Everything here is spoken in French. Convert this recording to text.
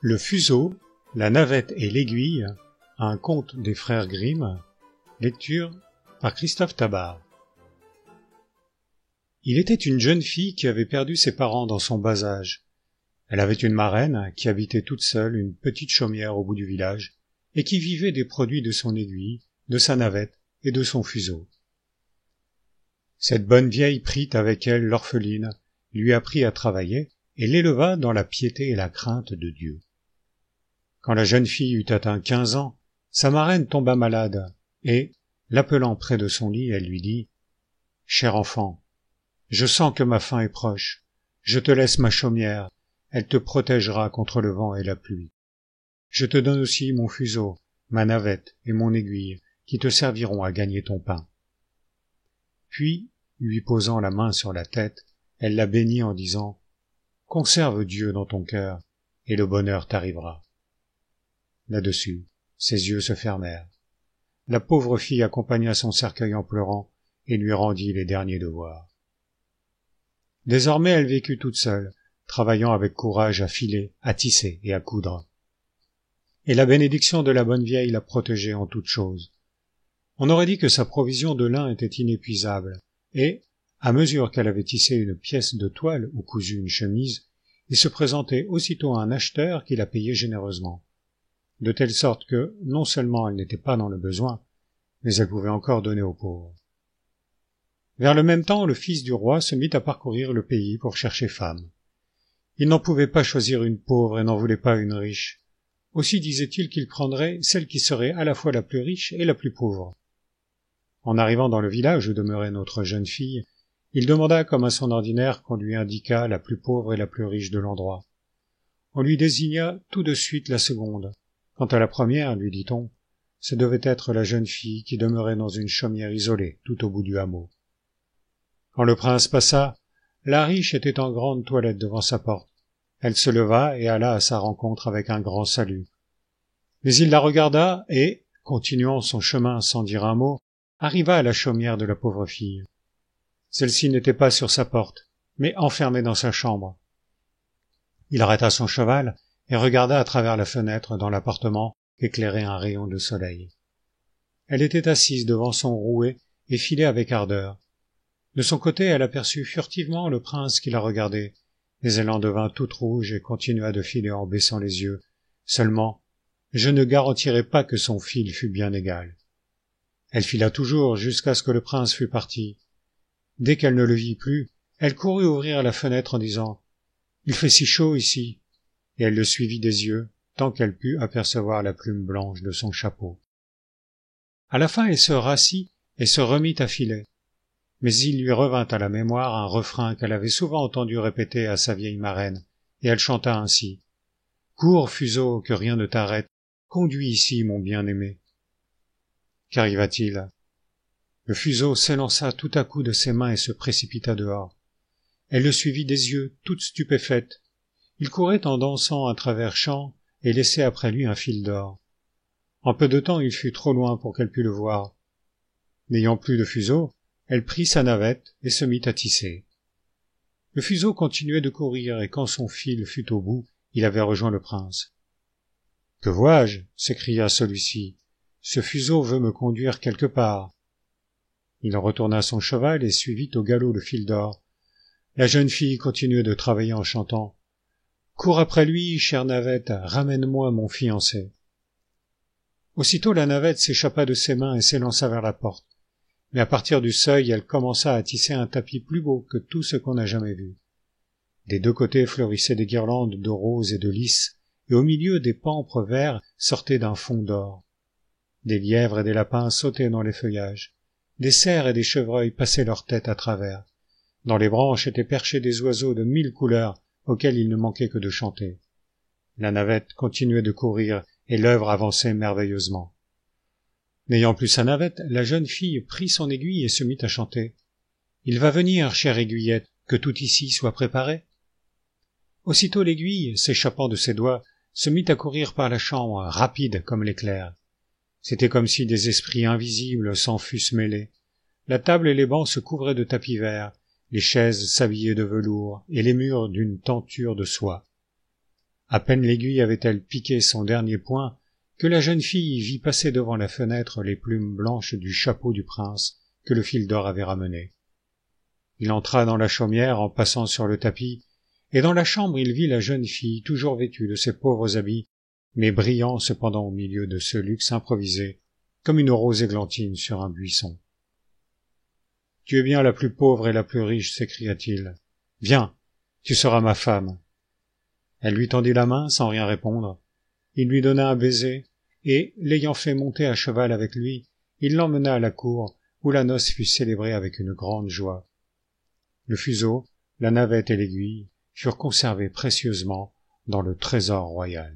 Le fuseau, la navette et l'aiguille, un conte des frères Grimm, lecture par Christophe Tabar. Il était une jeune fille qui avait perdu ses parents dans son bas âge. Elle avait une marraine qui habitait toute seule une petite chaumière au bout du village et qui vivait des produits de son aiguille, de sa navette et de son fuseau. Cette bonne vieille prit avec elle l'orpheline, lui apprit à travailler et l'éleva dans la piété et la crainte de Dieu. Quand la jeune fille eut atteint 15 ans, sa marraine tomba malade et, l'appelant près de son lit, elle lui dit « Cher enfant, je sens que ma fin est proche, je te laisse ma chaumière, elle te protégera contre le vent et la pluie. Je te donne aussi mon fuseau, ma navette et mon aiguille, qui te serviront à gagner ton pain. » Puis, lui posant la main sur la tête, elle la bénit en disant « Conserve Dieu dans ton cœur, et le bonheur t'arrivera. » Là-dessus, ses yeux se fermèrent. La pauvre fille accompagna son cercueil en pleurant et lui rendit les derniers devoirs. Désormais, elle vécut toute seule, travaillant avec courage à filer, à tisser et à coudre. Et la bénédiction de la bonne vieille la protégeait en toutes choses. On aurait dit que sa provision de lin était inépuisable, et, à mesure qu'elle avait tissé une pièce de toile ou cousu une chemise, il se présentait aussitôt un acheteur qui la payait généreusement. De telle sorte que, non seulement elle n'était pas dans le besoin, mais elle pouvait encore donner aux pauvres. Vers le même temps, le fils du roi se mit à parcourir le pays pour chercher femme. Il n'en pouvait pas choisir une pauvre et n'en voulait pas une riche. Aussi disait-il qu'il prendrait celle qui serait à la fois la plus riche et la plus pauvre. En arrivant dans le village où demeurait notre jeune fille, il demanda comme à son ordinaire qu'on lui indiquât la plus pauvre et la plus riche de l'endroit. On lui désigna tout de suite la seconde. Quant à la première, lui dit-on, ce devait être la jeune fille qui demeurait dans une chaumière isolée tout au bout du hameau. Quand le prince passa, la riche était en grande toilette devant sa porte. Elle se leva et alla à sa rencontre avec un grand salut. Mais il la regarda et, continuant son chemin sans dire un mot, arriva à la chaumière de la pauvre fille. Celle-ci n'était pas sur sa porte, mais enfermée dans sa chambre. Il arrêta son cheval et regarda à travers la fenêtre dans l'appartement qu'éclairait un rayon de soleil. Elle était assise devant son rouet et filait avec ardeur. De son côté, elle aperçut furtivement le prince qui la regardait, mais elle en devint toute rouge et continua de filer en baissant les yeux. Seulement, je ne garantirai pas que son fil fût bien égal. Elle fila toujours jusqu'à ce que le prince fût parti. Dès qu'elle ne le vit plus, elle courut ouvrir la fenêtre en disant « Il fait si chaud ici !» et elle le suivit des yeux, tant qu'elle put apercevoir la plume blanche de son chapeau. À la fin, elle se rassit et se remit à filer. Mais il lui revint à la mémoire un refrain qu'elle avait souvent entendu répéter à sa vieille marraine, et elle chanta ainsi « Cours, fuseau, que rien ne t'arrête, conduis ici, mon bien-aimé. » Qu'arriva-t-il? Le fuseau s'élança tout à coup de ses mains et se précipita dehors. Elle le suivit des yeux, toute stupéfaite. Il courait en dansant à travers champs et laissait après lui un fil d'or. En peu de temps, il fut trop loin pour qu'elle pût le voir. N'ayant plus de fuseau, elle prit sa navette et se mit à tisser. Le fuseau continuait de courir et quand son fil fut au bout, il avait rejoint le prince. « Que vois-je » s'écria celui-ci. « Ce fuseau veut me conduire quelque part. » Il retourna son cheval et suivit au galop le fil d'or. La jeune fille continuait de travailler en chantant « Cours après lui, chère navette, ramène-moi mon fiancé. » Aussitôt la navette s'échappa de ses mains et s'élança vers la porte. Mais à partir du seuil, elle commença à tisser un tapis plus beau que tout ce qu'on n'a jamais vu. Des deux côtés fleurissaient des guirlandes de roses et de lys, et au milieu des pampres verts sortaient d'un fond d'or. Des lièvres et des lapins sautaient dans les feuillages. Des cerfs et des chevreuils passaient leur tête à travers. Dans les branches étaient perchés des oiseaux de 1000 couleurs, auxquels il ne manquait que de chanter. La navette continuait de courir, et l'œuvre avançait merveilleusement. N'ayant plus sa navette, la jeune fille prit son aiguille et se mit à chanter. « Il va venir, chère aiguillette, que tout ici soit préparé. » Aussitôt l'aiguille, s'échappant de ses doigts, se mit à courir par la chambre, rapide comme l'éclair. C'était comme si des esprits invisibles s'en fussent mêlés. La table et les bancs se couvraient de tapis verts, les chaises s'habillaient de velours, et les murs d'une tenture de soie. À peine l'aiguille avait-elle piqué son dernier point que la jeune fille vit passer devant la fenêtre les plumes blanches du chapeau du prince que le fil d'or avait ramené. Il entra dans la chaumière en passant sur le tapis, et dans la chambre il vit la jeune fille toujours vêtue de ses pauvres habits, mais brillant cependant au milieu de ce luxe improvisé, comme une rose églantine sur un buisson. « Tu es bien la plus pauvre et la plus riche, s'écria-t-il. « Viens, tu seras ma femme. » Elle lui tendit la main sans rien répondre. Il lui donna un baiser, et, l'ayant fait monter à cheval avec lui, il l'emmena à la cour, où la noce fut célébrée avec une grande joie. Le fuseau, la navette et l'aiguille furent conservés précieusement dans le trésor royal.